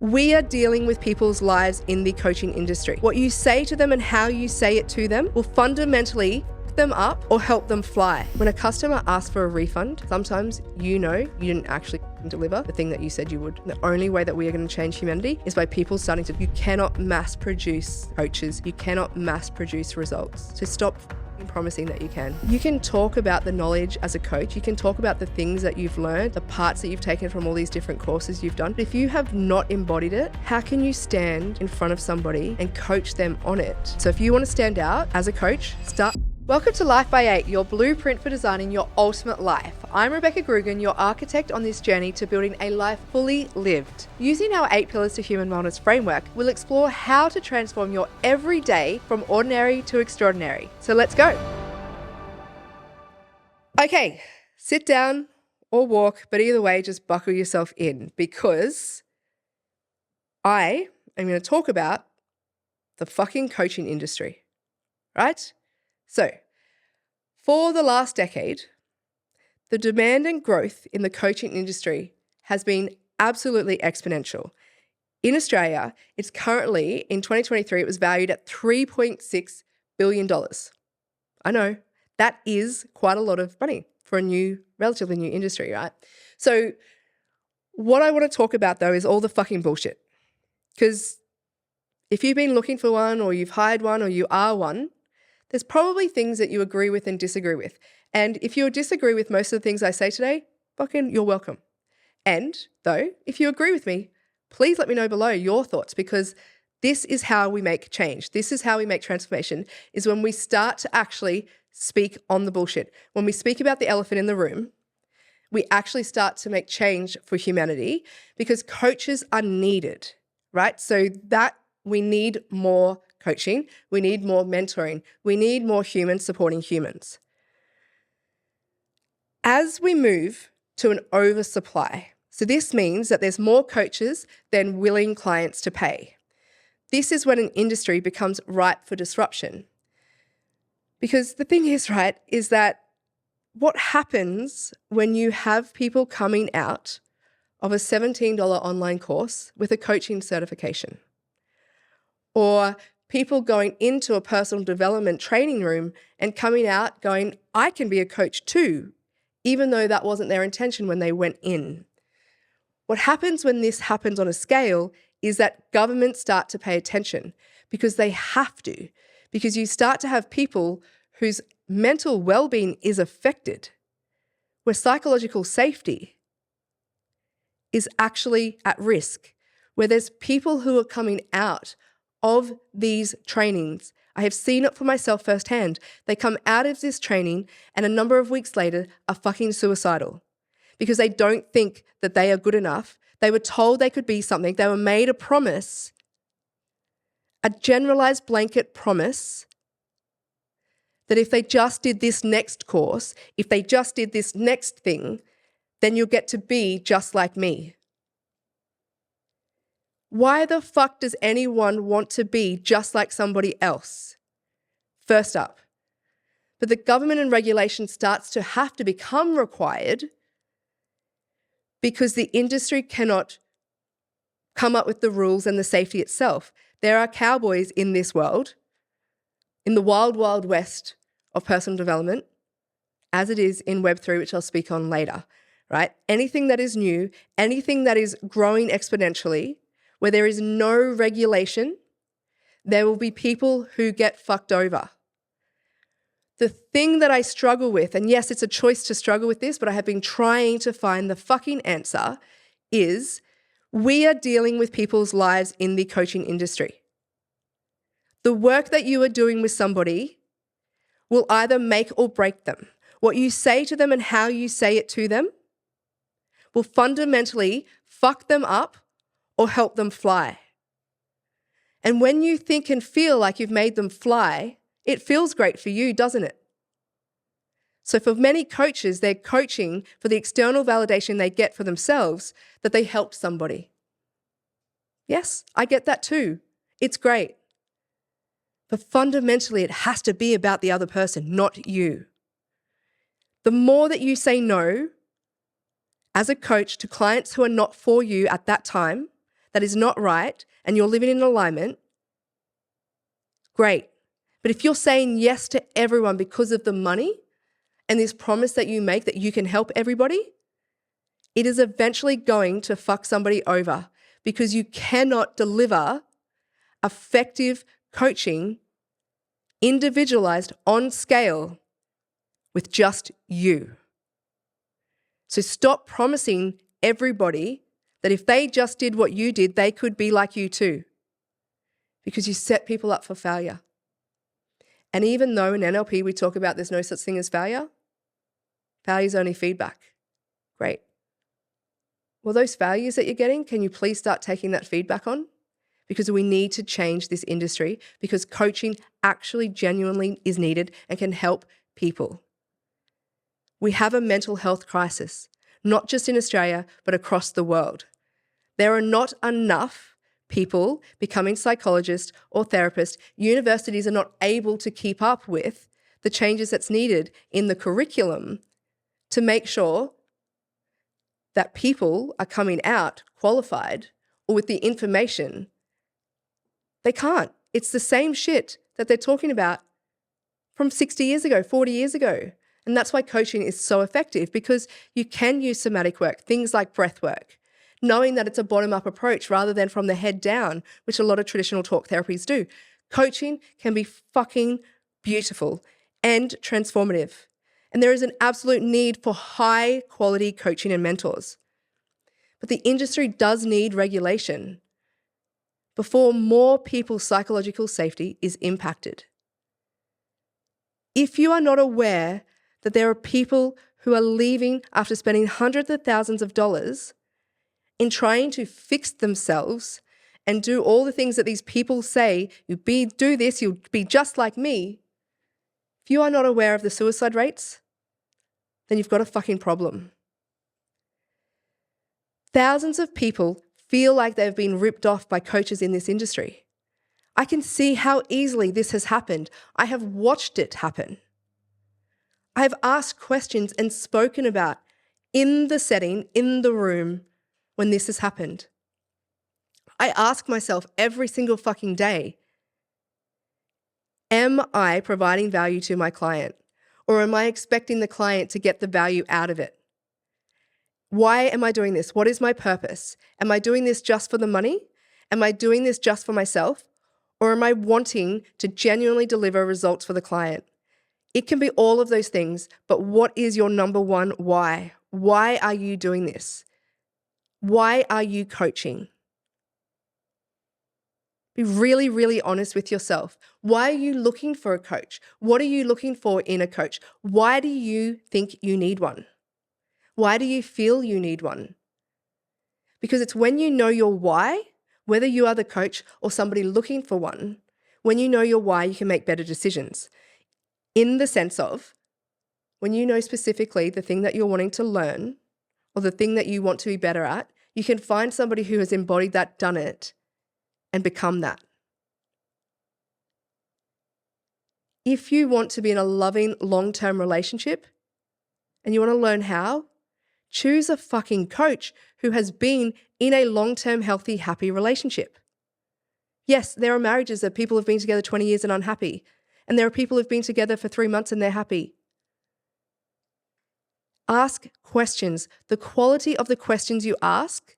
We are dealing with people's lives in the coaching industry. What you say to them and how you say it to them will fundamentally pick them up or help them fly. When a customer asks for a refund, sometimes you didn't actually deliver the thing that you said you would. The only way that we are going to change humanity is by people starting to, you cannot mass produce coaches. You cannot mass produce results. So stop promising that you can. You can talk about the knowledge as a coach. You can talk about the things that you've learned, the parts that you've taken from all these different courses you've done. But if you have not embodied it, how can you stand in front of somebody and coach them on it? So if you want to stand out as a coach, start. Welcome to Life by 8, your blueprint for designing your ultimate life. I'm Rebecca Grugan, your architect on this journey to building a life fully lived. Using our 8 Pillars to Human Wellness framework, we'll explore how to transform your everyday from ordinary to extraordinary. So let's go. Okay, sit down or walk, but either way, just buckle yourself in because I am going to talk about the fucking coaching industry, right? So, for the last decade, the demand and growth in the coaching industry has been absolutely exponential. In Australia, it's currently, in 2023, it was valued at $3.6 billion. I know, that is quite a lot of money for a relatively new industry, right? So, what I want to talk about, though, is all the fucking bullshit. Because if you've been looking for one or you've hired one or you are one, there's probably things that you agree with and disagree with. And if you disagree with most of the things I say today, fucking you're welcome. And though, if you agree with me, please let me know below your thoughts because this is how we make change. This is how we make transformation, is when we start to actually speak on the bullshit. When we speak about the elephant in the room, we actually start to make change for humanity because coaches are needed, right? So that we need more coaching, we need more mentoring, we need more humans supporting humans. As we move to an oversupply, so this means that there's more coaches than willing clients to pay. This is when an industry becomes ripe for disruption. Because the thing is, right, is that what happens when you have people coming out of a $17 online course with a coaching certification? Or people going into a personal development training room and coming out going, I can be a coach too, even though that wasn't their intention when they went in. What happens when this happens on a scale is that governments start to pay attention because they have to, because you start to have people whose mental well-being is affected, where psychological safety is actually at risk, where there's people who are coming out of these trainings. I have seen it for myself firsthand. They come out of this training and a number of weeks later are fucking suicidal because they don't think that they are good enough. They were told they could be something. They were made a promise, a generalized blanket promise that if they just did this next course, if they just did this next thing, then you'll get to be just like me. Why the fuck does anyone want to be just like somebody else? First up. But the government and regulation starts to have to become required because the industry cannot come up with the rules and the safety itself. There are cowboys in this world, in the wild, wild west of personal development, as it is in Web3, which I'll speak on later, right? Anything that is new, anything that is growing exponentially, where there is no regulation, there will be people who get fucked over. The thing that I struggle with, and yes, it's a choice to struggle with this, but I have been trying to find the fucking answer, is we are dealing with people's lives in the coaching industry. The work that you are doing with somebody will either make or break them. What you say to them and how you say it to them will fundamentally fuck them up or help them fly. And when you think and feel like you've made them fly, it feels great for you, doesn't it? So for many coaches, they're coaching for the external validation they get for themselves that they helped somebody. Yes, I get that too. It's great. But fundamentally, it has to be about the other person, not you. The more that you say no as a coach to clients who are not for you at that time, that is not right and you're living in alignment, great. But if you're saying yes to everyone because of the money and this promise that you make that you can help everybody, it is eventually going to fuck somebody over because you cannot deliver effective coaching, individualized on scale with just you. So stop promising everybody that if they just did what you did, they could be like you too, because you set people up for failure. And even though in NLP we talk about there's no such thing as failure is only feedback. Great. Well, those failures that you're getting, can you please start taking that feedback on? Because we need to change this industry, because coaching actually genuinely is needed and can help people. We have a mental health crisis, not just in Australia, but across the world. There are not enough people becoming psychologists or therapists. Universities are not able to keep up with the changes that's needed in the curriculum to make sure that people are coming out qualified or with the information. They can't. It's the same shit that they're talking about from 60 years ago, 40 years ago. And that's why coaching is so effective, because you can use somatic work, things like breath work, knowing that it's a bottom-up approach rather than from the head down, which a lot of traditional talk therapies do. Coaching can be fucking beautiful and transformative. And there is an absolute need for high-quality coaching and mentors. But the industry does need regulation before more people's psychological safety is impacted. If you are not aware that there are people who are leaving after spending hundreds of thousands of dollars in trying to fix themselves and do all the things that these people say, do this, you'll be just like me. If you are not aware of the suicide rates, then you've got a fucking problem. Thousands of people feel like they've been ripped off by coaches in this industry. I can see how easily this has happened. I have watched it happen. I have asked questions and spoken about in the setting, in the room, when this has happened. I ask myself every single fucking day, am I providing value to my client? Or am I expecting the client to get the value out of it? Why am I doing this? What is my purpose? Am I doing this just for the money? Am I doing this just for myself? Or am I wanting to genuinely deliver results for the client? It can be all of those things, but what is your number one why? Why are you doing this? Why are you coaching? Be really, really honest with yourself. Why are you looking for a coach? What are you looking for in a coach? Why do you think you need one? Why do you feel you need one? Because it's when you know your why, whether you are the coach or somebody looking for one, when you know your why, you can make better decisions. In the sense of, when you know specifically the thing that you're wanting to learn or the thing that you want to be better at, you can find somebody who has embodied that, done it, and become that. If you want to be in a loving, long-term relationship and you want to learn how, choose a fucking coach who has been in a long-term, healthy, happy relationship. Yes, there are marriages that people have been together 20 years and unhappy. And there are people who've been together for 3 months and they're happy. Ask questions. The quality of the questions you ask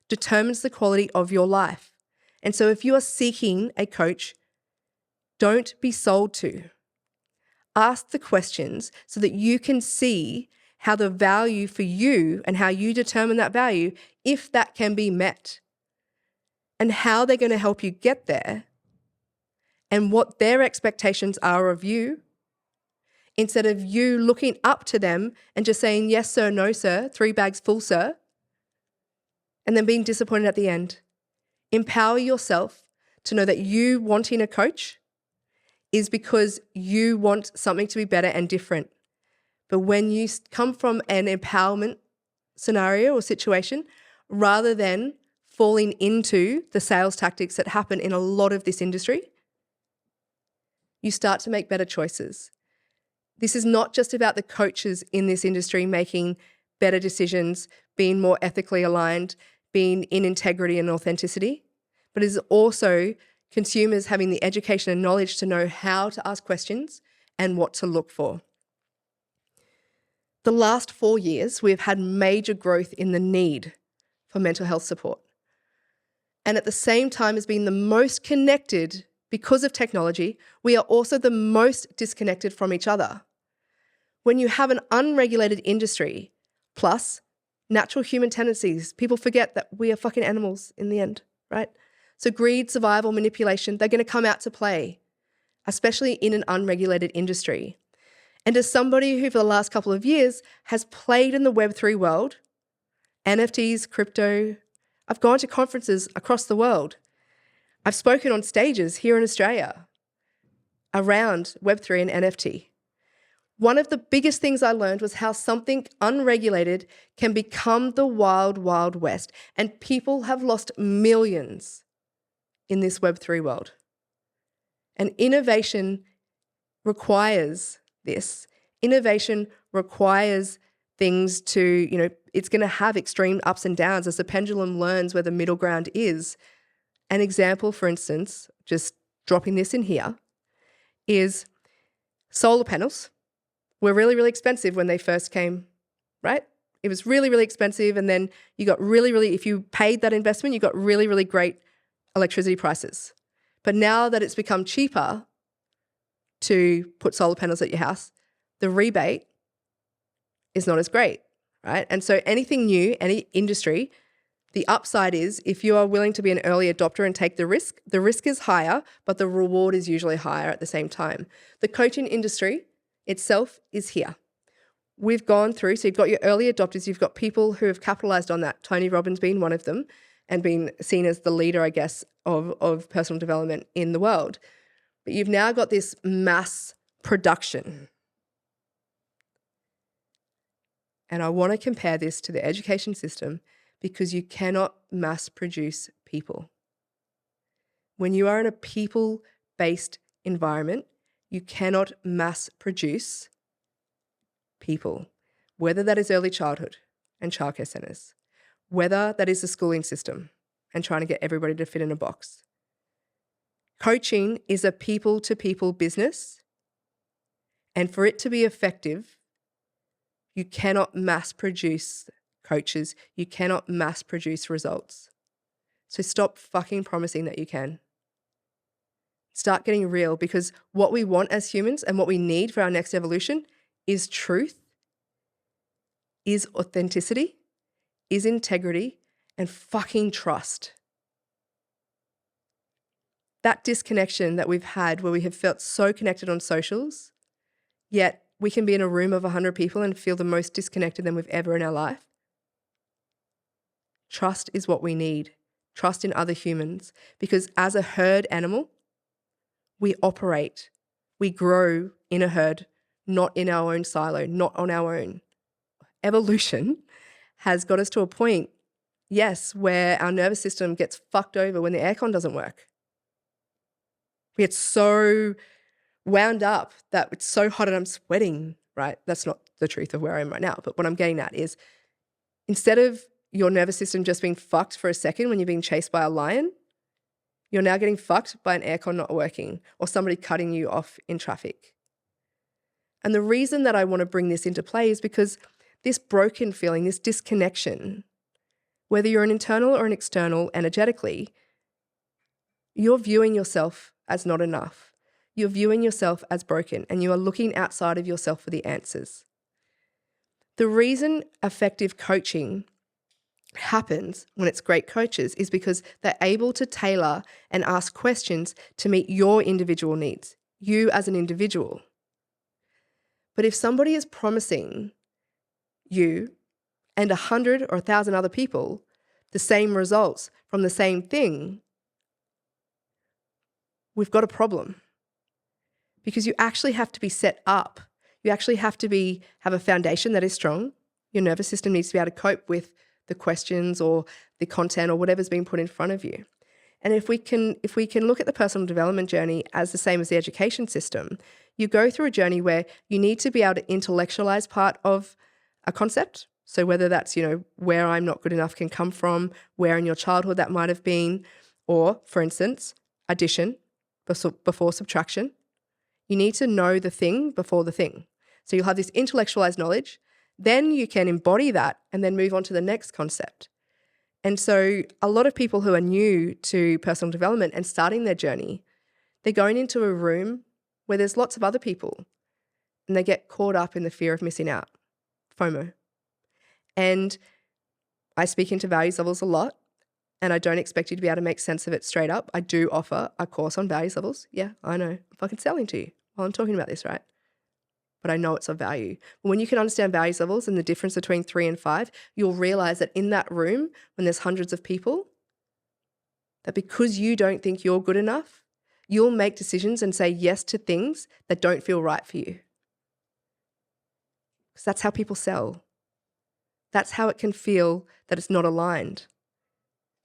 determines the quality of your life. And so if you are seeking a coach, don't be sold to. Ask the questions so that you can see how the value for you and how you determine that value, if that can be met, and how they're going to help you get there, and what their expectations are of you, instead of you looking up to them and just saying, yes, sir, no, sir, 3 bags full, sir, and then being disappointed at the end. Empower yourself to know that you wanting a coach is because you want something to be better and different. But when you come from an empowerment scenario or situation, rather than falling into the sales tactics that happen in a lot of this industry, you start to make better choices. This is not just about the coaches in this industry making better decisions, being more ethically aligned, being in integrity and authenticity, but it is also consumers having the education and knowledge to know how to ask questions and what to look for. The last 4 years, we've had major growth in the need for mental health support. And at the same time as being the most connected because of technology, we are also the most disconnected from each other. When you have an unregulated industry, plus natural human tendencies, people forget that we are fucking animals in the end, right? So greed, survival, manipulation, they're going to come out to play, especially in an unregulated industry. And as somebody who for the last couple of years has played in the Web3 world, NFTs, crypto, I've gone to conferences across the world. I've spoken on stages here in Australia around Web3 and NFT. One of the biggest things I learned was how something unregulated can become the wild, wild west. And people have lost millions in this Web3 world. And innovation requires this. Innovation requires things to, it's going to have extreme ups and downs as the pendulum learns where the middle ground is. An example, for instance, just dropping this in here, is solar panels were really, really expensive when they first came, right? It was really, really expensive. And then you got if you paid that investment, you got really, really great electricity prices. But now that it's become cheaper to put solar panels at your house, the rebate is not as great, right? And so anything new, any industry, the upside is if you are willing to be an early adopter and take the risk is higher, but the reward is usually higher at the same time. The coaching industry itself is here. We've gone through, so you've got your early adopters, you've got people who have capitalized on that, Tony Robbins being one of them and being seen as the leader, I guess, of personal development in the world. But you've now got this mass production. And I want to compare this to the education system because you cannot mass produce people. When you are in a people-based environment, you cannot mass produce people, whether that is early childhood and childcare centres, whether that is the schooling system and trying to get everybody to fit in a box. Coaching is a people-to-people business, and for it to be effective, you cannot mass produce coaches. You cannot mass produce results. So stop fucking promising that you can. Start getting real, because what we want as humans and what we need for our next evolution is truth, is authenticity, is integrity, and fucking trust. That disconnection that we've had where we have felt so connected on socials, yet we can be in a room of 100 people and feel the most disconnected than we've ever in our life. Trust is what we need. Trust in other humans. Because as a herd animal, we operate, we grow in a herd, not in our own silo, not on our own. Evolution has got us to a point, yes, where our nervous system gets fucked over when the aircon doesn't work. We get so wound up that it's so hot and I'm sweating, right? That's not the truth of where I am right now. But what I'm getting at is instead of your nervous system just being fucked for a second when you're being chased by a lion, you're now getting fucked by an aircon not working or somebody cutting you off in traffic. And the reason that I want to bring this into play is because this broken feeling, this disconnection, whether you're an internal or an external energetically, you're viewing yourself as not enough. You're viewing yourself as broken and you are looking outside of yourself for the answers. The reason effective coaching happens when it's great coaches is because they're able to tailor and ask questions to meet your individual needs, you as an individual. But if somebody is promising you and 100 or 1,000 other people the same results from the same thing, we've got a problem. Because you actually have to be set up. You actually have to have a foundation that is strong. Your nervous system needs to be able to cope with the questions or the content or whatever's being put in front of you. And if we can look at the personal development journey as the same as the education system, you go through a journey where you need to be able to intellectualize part of a concept. So whether that's, where I'm not good enough can come from, where in your childhood that might have been, or, for instance, addition before subtraction. You need to know the thing before the thing. So you'll have this intellectualized knowledge, then you can embody that and then move on to the next concept. And so a lot of people who are new to personal development and starting their journey, they're going into a room where there's lots of other people and they get caught up in the fear of missing out, FOMO. And I speak into values levels a lot, and I don't expect you to be able to make sense of it straight up. I do offer a course on values levels. Yeah, I know. I'm fucking selling to you while I'm talking about this, right? But I know it's of value. But when you can understand values levels and the difference between 3 and 5, you'll realize that in that room, when there's hundreds of people, that because you don't think you're good enough, you'll make decisions and say yes to things that don't feel right for you. Because that's how people sell. That's how it can feel that it's not aligned.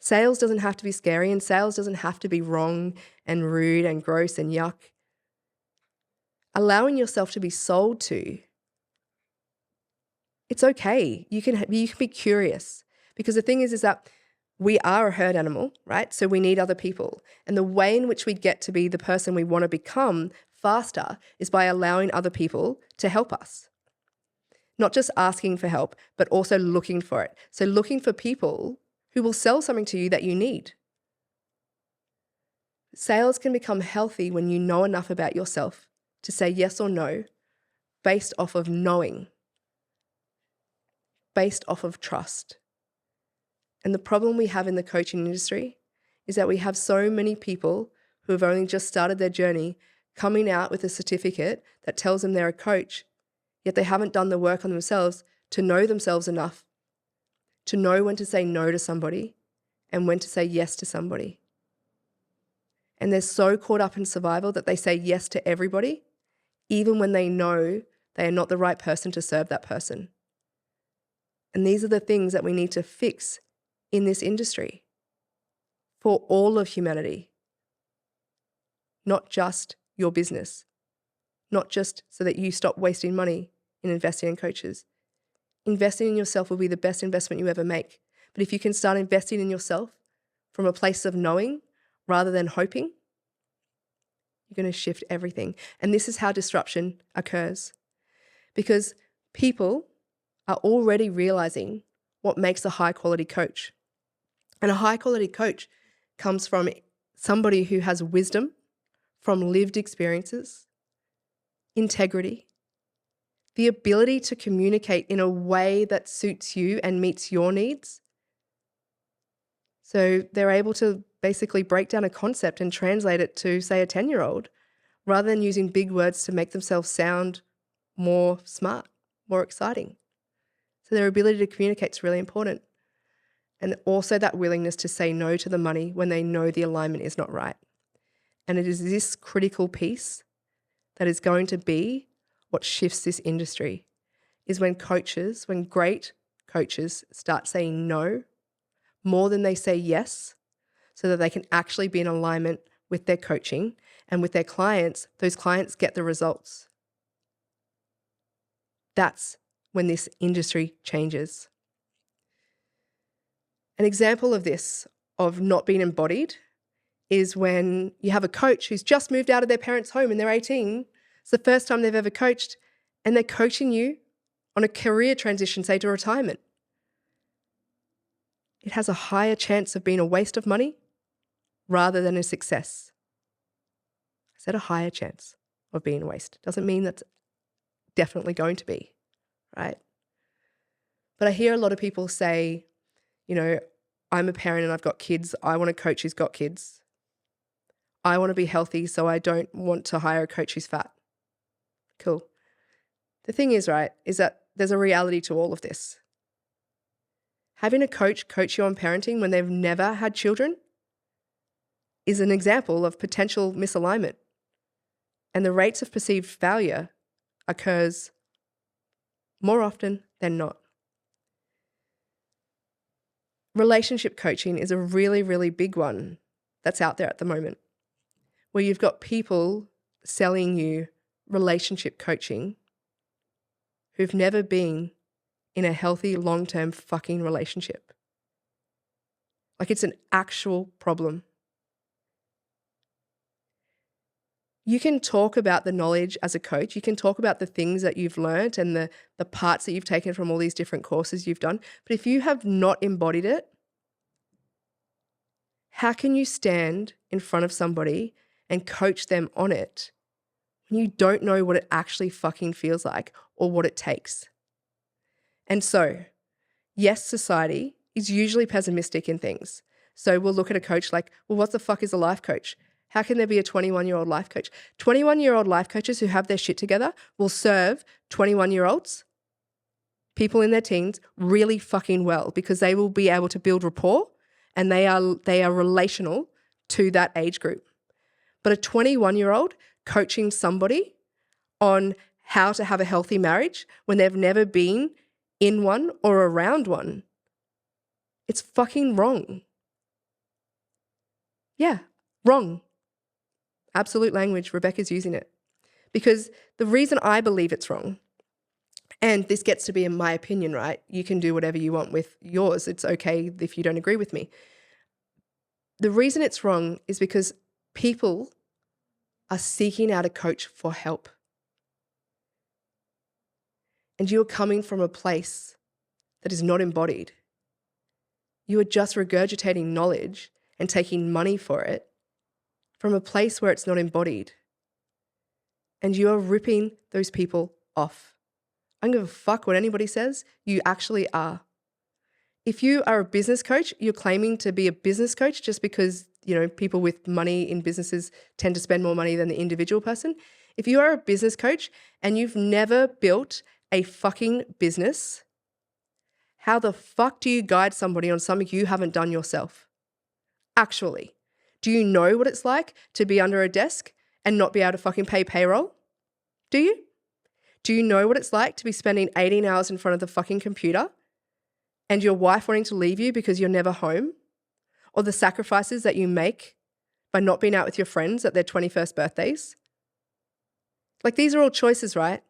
Sales doesn't have to be scary, and sales doesn't have to be wrong and rude and gross and yuck. Allowing yourself to be sold to, it's okay. You can be curious, because the thing is that we are a herd animal, right? So we need other people. And the way in which we get to be the person we want to become faster is by allowing other people to help us. Not just asking for help, but also looking for it. So looking for people who will sell something to you that you need. Sales can become healthy when you know enough about yourself to say yes or no based off of knowing, based off of trust. And the problem we have in the coaching industry is that we have so many people who have only just started their journey coming out with a certificate that tells them they're a coach, yet they haven't done the work on themselves to know themselves enough to know when to say no to somebody and when to say yes to somebody. And they're so caught up in survival that they say yes to everybody, even when they know they are not the right person to serve that person. And these are the things that we need to fix in this industry for all of humanity, not just your business, not just so that you stop wasting money in investing in coaches. Investing in yourself will be the best investment you ever make. But if you can start investing in yourself from a place of knowing rather than hoping, you're going to shift everything. And this is how disruption occurs. Because people are already realizing what makes a high quality coach. And a high quality coach comes from somebody who has wisdom from lived experiences, integrity, the ability to communicate in a way that suits you and meets your needs. So they're able to basically break down a concept and translate it to, say, a 10-year-old, rather than using big words to make themselves sound more smart, more exciting. So their ability to communicate is really important. And also that willingness to say no to the money when they know the alignment is not right. And it is this critical piece that is going to be what shifts this industry, is when great coaches start saying no more than they say yes, so that they can actually be in alignment with their coaching and with their clients. Those clients get the results. That's when this industry changes. An example of this, of not being embodied, is when you have a coach who's just moved out of their parents' home and they're 18. It's the first time they've ever coached, and they're coaching you on a career transition, say to retirement. It has a higher chance of being a waste of money rather than a success. I said a higher chance of being a waste. Doesn't mean that's definitely going to be, right? But I hear a lot of people say, I'm a parent and I've got kids. I want a coach who's got kids. I want to be healthy, so I don't want to hire a coach who's fat. Cool. The thing is, right, is that there's a reality to all of this. Having a coach you on parenting when they've never had children is an example of potential misalignment. And the rates of perceived failure occurs more often than not. Relationship coaching is a really, really big one that's out there at the moment, where you've got people selling you relationship coaching who've never been in a healthy, long-term fucking relationship. Like, it's an actual problem. You can talk about the knowledge as a coach. You can talk about the things that you've learned and the parts that you've taken from all these different courses you've done. But if you have not embodied it, how can you stand in front of somebody and coach them on it when you don't know what it actually fucking feels like or what it takes? And so, yes, society is usually pessimistic in things. So we'll look at a coach like, well, what the fuck is a life coach? How can there be a 21-year-old life coach? 21-year-old life coaches who have their shit together will serve 21-year-olds, people in their teens, really fucking well, because they will be able to build rapport and they are relational to that age group. But a 21-year-old coaching somebody on how to have a healthy marriage when they've never been in one or around one, it's fucking wrong. Yeah, wrong. Absolute language, Rebecca's using it. Because the reason I believe it's wrong, and this gets to be in my opinion, right? You can do whatever you want with yours. It's okay if you don't agree with me. The reason it's wrong is because people are seeking out a coach for help. And you are coming from a place that is not embodied. You are just regurgitating knowledge and taking money for it from a place where it's not embodied. And you are ripping those people off. I don't give a fuck what anybody says. You actually are. If you are a business coach, you're claiming to be a business coach just because, people with money in businesses tend to spend more money than the individual person. If you are a business coach and you've never built a fucking business, how the fuck do you guide somebody on something you haven't done yourself? Actually, do you know what it's like to be under a desk and not be able to fucking pay payroll? Do you? Do you know what it's like to be spending 18 hours in front of the fucking computer and your wife wanting to leave you because you're never home? Or the sacrifices that you make by not being out with your friends at their 21st birthdays? Like, these are all choices, right?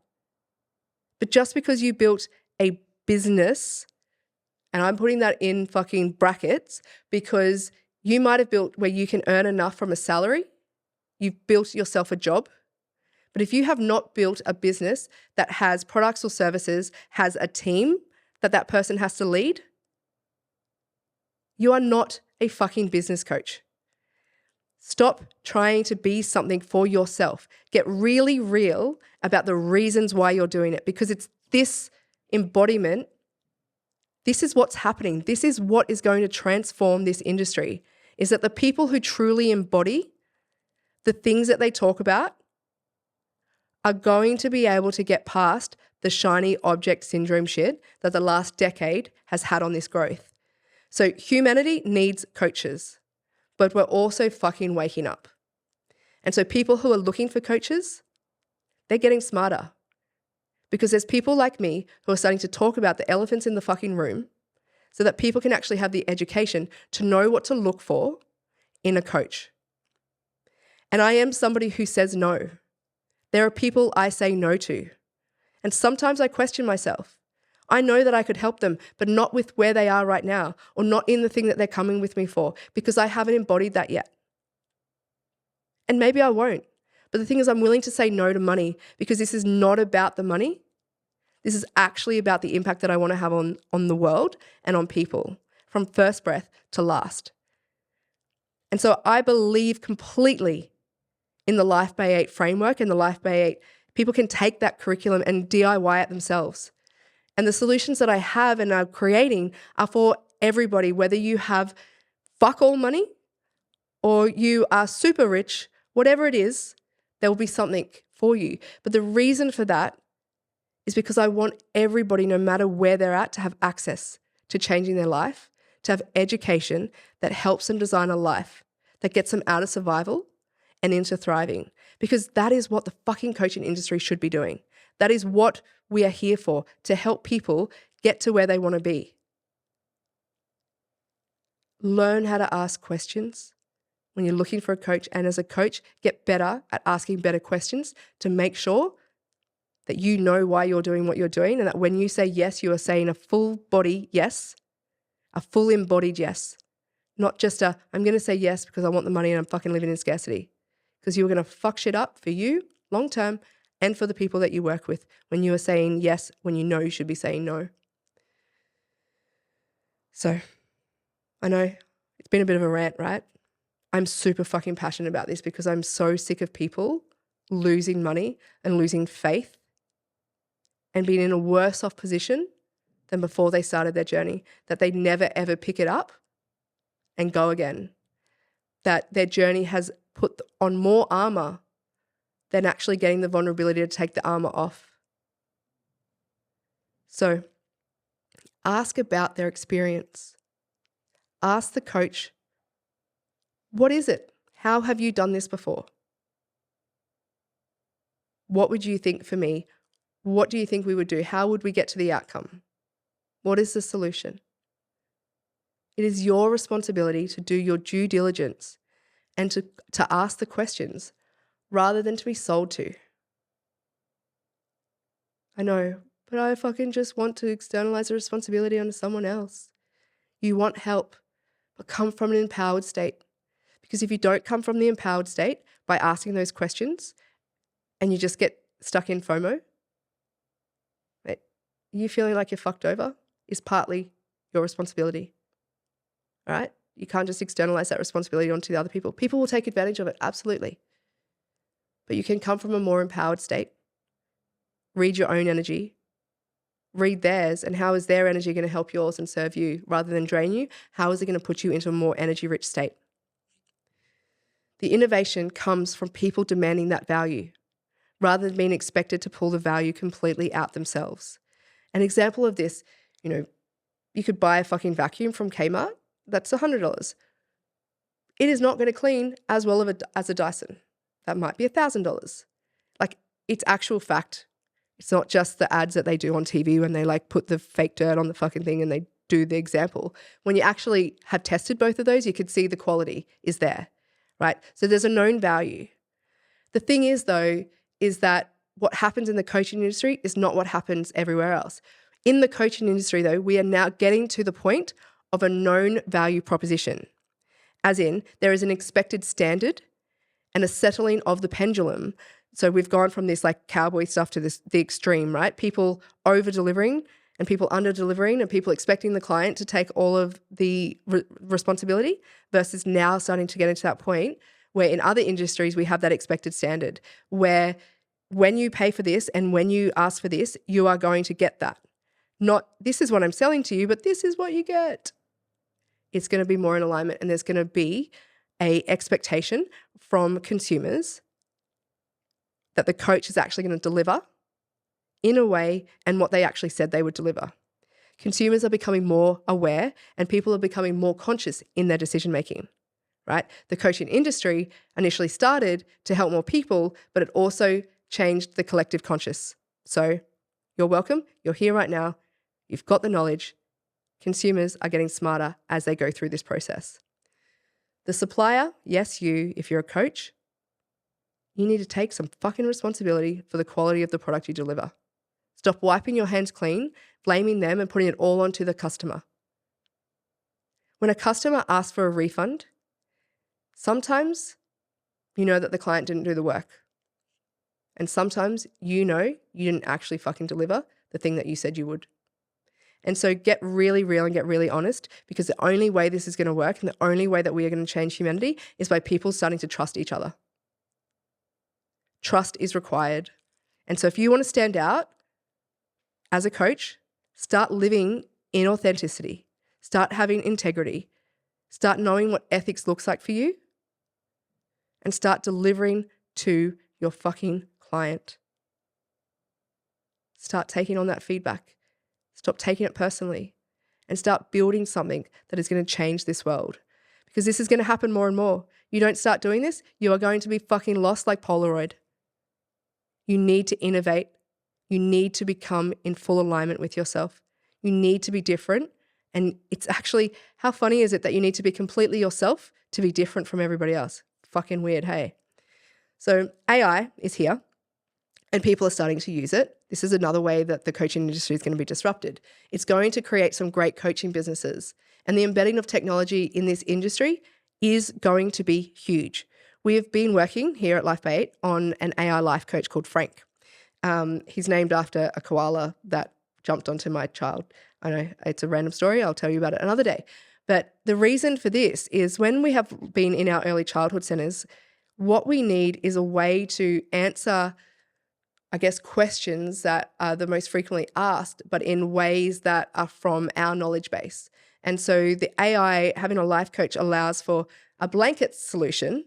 But just because you built a business, and I'm putting that in fucking brackets because you might have built where you can earn enough from a salary. You've built yourself a job. But if you have not built a business that has products or services, has a team that person has to lead, you are not a fucking business coach. Stop trying to be something for yourself. Get really real about the reasons why you're doing it, because it's this embodiment. This is what's happening. This is what is going to transform this industry, is that the people who truly embody the things that they talk about are going to be able to get past the shiny object syndrome shit that the last decade has had on this growth. So humanity needs coaches, but we're also fucking waking up. And so people who are looking for coaches, they're getting smarter, because there's people like me who are starting to talk about the elephants in the fucking room so that people can actually have the education to know what to look for in a coach. And I am somebody who says no. There are people I say no to. And sometimes I question myself. I know that I could help them, but not with where they are right now, or not in the thing that they're coming with me for, because I haven't embodied that yet. And maybe I won't. But the thing is, I'm willing to say no to money, because this is not about the money. This is actually about the impact that I want to have on the world and on people, from first breath to last. And so I believe completely in the Life by 8 framework and the Life by 8. People can take that curriculum and DIY it themselves. And the solutions that I have and I'm creating are for everybody, whether you have fuck all money or you are super rich, whatever it is, there will be something for you. But the reason for that is because I want everybody, no matter where they're at, to have access to changing their life, to have education that helps them design a life that gets them out of survival and into thriving. Because that is what the fucking coaching industry should be doing. That is what we are here for, to help people get to where they want to be. Learn how to ask questions when you're looking for a coach, and as a coach, get better at asking better questions to make sure that you know why you're doing what you're doing, and that when you say yes, you are saying a full body yes, a full embodied yes, not just I'm going to say yes because I want the money and I'm fucking living in scarcity. Because you're going to fuck shit up for you long term and for the people that you work with when you are saying yes when you know you should be saying no. So I know it's been a bit of a rant, right? I'm super fucking passionate about this because I'm so sick of people losing money and losing faith and being in a worse off position than before they started their journey, that they never ever pick it up and go again, that their journey has put on more armor than actually getting the vulnerability to take the armor off. So ask about their experience. Ask the coach, what is it? How have you done this before? What would you think for me? What do you think we would do? How would we get to the outcome? What is the solution? It is your responsibility to do your due diligence and to ask the questions rather than to be sold to. I know, but I fucking just want to externalize the responsibility onto someone else. You want help, but come from an empowered state. Because if you don't come from the empowered state by asking those questions and you just get stuck in FOMO, right, you feeling like you're fucked over is partly your responsibility. All right? You can't just externalize that responsibility onto the other people. People will take advantage of it, absolutely. But you can come from a more empowered state. Read your own energy. Read theirs, and how is their energy going to help yours and serve you rather than drain you? How is it going to put you into a more energy-rich state? The innovation comes from people demanding that value rather than being expected to pull the value completely out themselves. An example of this, you could buy a fucking vacuum from Kmart. That's $100. It is not going to clean as well as a Dyson. That might be $1,000. Like, it's actual fact. It's not just the ads that they do on TV when they put the fake dirt on the fucking thing and they do the example. When you actually have tested both of those, you could see the quality is there, right? So there's a known value. The thing is, though, is that what happens in the coaching industry is not what happens everywhere else. In the coaching industry, though, we are now getting to the point of a known value proposition. As in, there is an expected standard and a settling of the pendulum. So we've gone from this cowboy stuff to the extreme, right? People over-delivering and people under-delivering and people expecting the client to take all of the responsibility versus now starting to get into that point where in other industries we have that expected standard where when you pay for this and when you ask for this, you are going to get that. Not this is what I'm selling to you, but this is what you get. It's going to be more in alignment and there's going to be an expectation from consumers that the coach is actually going to deliver in a way and what they actually said they would deliver. Consumers are becoming more aware and people are becoming more conscious in their decision making, right? The coaching industry initially started to help more people, but it also changed the collective conscious. So you're welcome. You're here right now. You've got the knowledge. Consumers are getting smarter as they go through this process. The supplier, yes, you, if you're a coach, you need to take some fucking responsibility for the quality of the product you deliver. Stop wiping your hands clean, blaming them and putting it all onto the customer. When a customer asks for a refund, sometimes you know that the client didn't do the work. And sometimes you know you didn't actually fucking deliver the thing that you said you would. And so get really real and get really honest because the only way this is going to work and the only way that we are going to change humanity is by people starting to trust each other. Trust is required. And so if you want to stand out as a coach, start living in authenticity. Start having integrity. Start knowing what ethics looks like for you. And start delivering to your fucking client. Start taking on that feedback. Stop taking it personally. And start building something that is going to change this world. Because this is going to happen more and more. You don't start doing this, you are going to be fucking lost like Polaroid. You need to innovate. You need to become in full alignment with yourself. You need to be different. And it's actually, how funny is it that you need to be completely yourself to be different from everybody else? Fucking weird, hey? So AI is here and people are starting to use it. This is another way that the coaching industry is going to be disrupted. It's going to create some great coaching businesses. And the embedding of technology in this industry is going to be huge. We have been working here at Life by 8 on an AI life coach called Frank. He's named after a koala that jumped onto my child. I know it's a random story. I'll tell you about it another day. But the reason for this is when we have been in our early childhood centres, what we need is a way to answer, I guess, questions that are the most frequently asked, but in ways that are from our knowledge base. And so the AI, having a life coach, allows for a blanket solution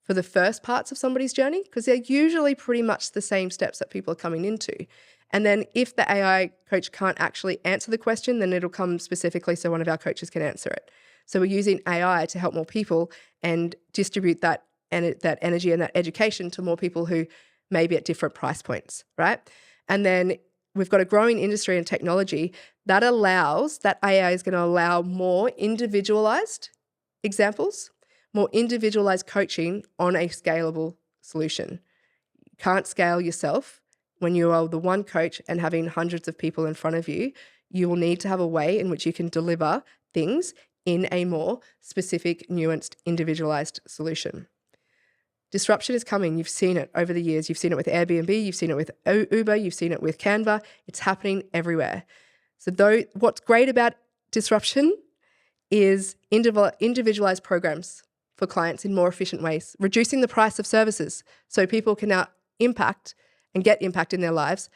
for the first parts of somebody's journey, because they're usually pretty much the same steps that people are coming into. And then if the AI coach can't actually answer the question, then it'll come specifically so one of our coaches can answer it. So we're using AI to help more people and distribute that energy and that education to more people who may be at different price points, right? And then we've got a growing industry and technology that AI is going to allow more individualized examples, more individualized coaching on a scalable solution. You can't scale yourself when you are the one coach and having hundreds of people in front of you. You will need to have a way in which you can deliver things in a more specific, nuanced, individualized solution. Disruption is coming. You've seen it over the years. You've seen it with Airbnb. You've seen it with Uber. You've seen it with Canva. It's happening everywhere. So what's great about disruption is individualized programs for clients in more efficient ways, reducing the price of services so people can now impact and get impact in their lives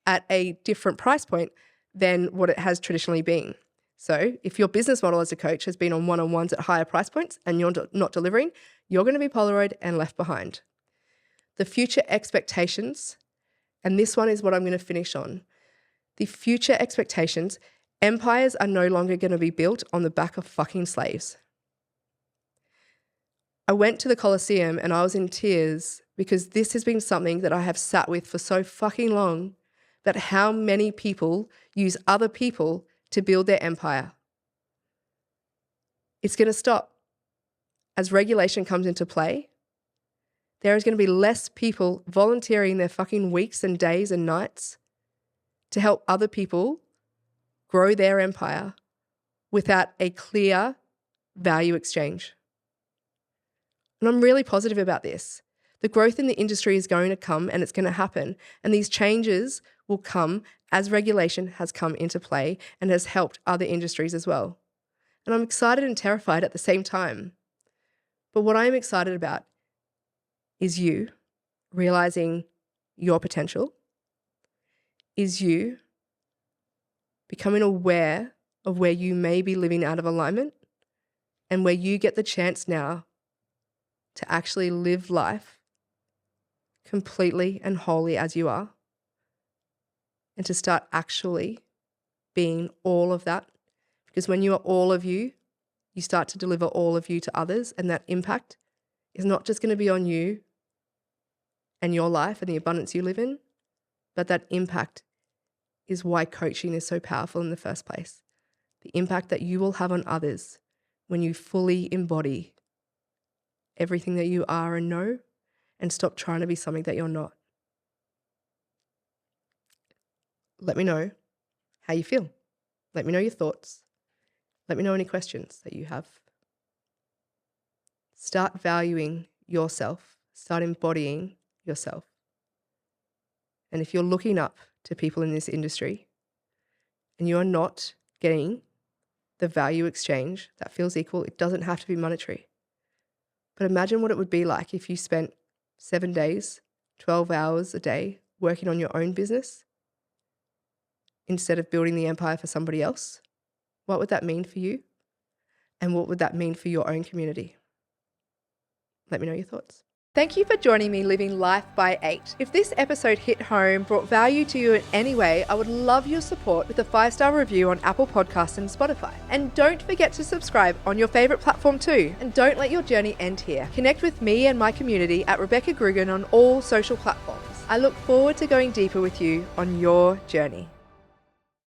at a different price point than what it has traditionally been. So if your business model as a coach has been on one-on-ones at higher price points and you're not delivering, you're going to be Polaroid and left behind. The future expectations, and this one is what I'm going to finish on. The future expectations, empires are no longer going to be built on the back of fucking slaves. I went to the Colosseum and I was in tears because this has been something that I have sat with for so fucking long, that how many people use other people to build their empire. It's going to stop. As regulation comes into play, there is going to be less people volunteering their fucking weeks and days and nights to help other people grow their empire without a clear value exchange. And I'm really positive about this. The growth in the industry is going to come and it's going to happen. And these changes will come as regulation has come into play and has helped other industries as well. And I'm excited and terrified at the same time. But what I'm excited about is you realizing your potential, is you becoming aware of where you may be living out of alignment and where you get the chance now to actually live life completely and wholly as you are, and to start actually being all of that. Because when you are all of you, you start to deliver all of you to others, and that impact is not just going to be on you and your life and the abundance you live in, but that impact is why coaching is so powerful in the first place. The impact that you will have on others when you fully embody everything that you are and know, and stop trying to be something that you're not. Let me know how you feel. Let me know your thoughts. Let me know any questions that you have. Start valuing yourself. Start embodying yourself. And if you're looking up to people in this industry and you're not getting the value exchange that feels equal, it doesn't have to be monetary. But imagine what it would be like if you spent 7 days, 12 hours a day working on your own business instead of building the empire for somebody else. What would that mean for you? And what would that mean for your own community? Let me know your thoughts. Thank you for joining me living life by 8. If this episode hit home, brought value to you in any way, I would love your support with a 5-star review on Apple Podcasts and Spotify. And don't forget to subscribe on your favorite platform too. And don't let your journey end here. Connect with me and my community at Rebecca Grugan on all social platforms. I look forward to going deeper with you on your journey.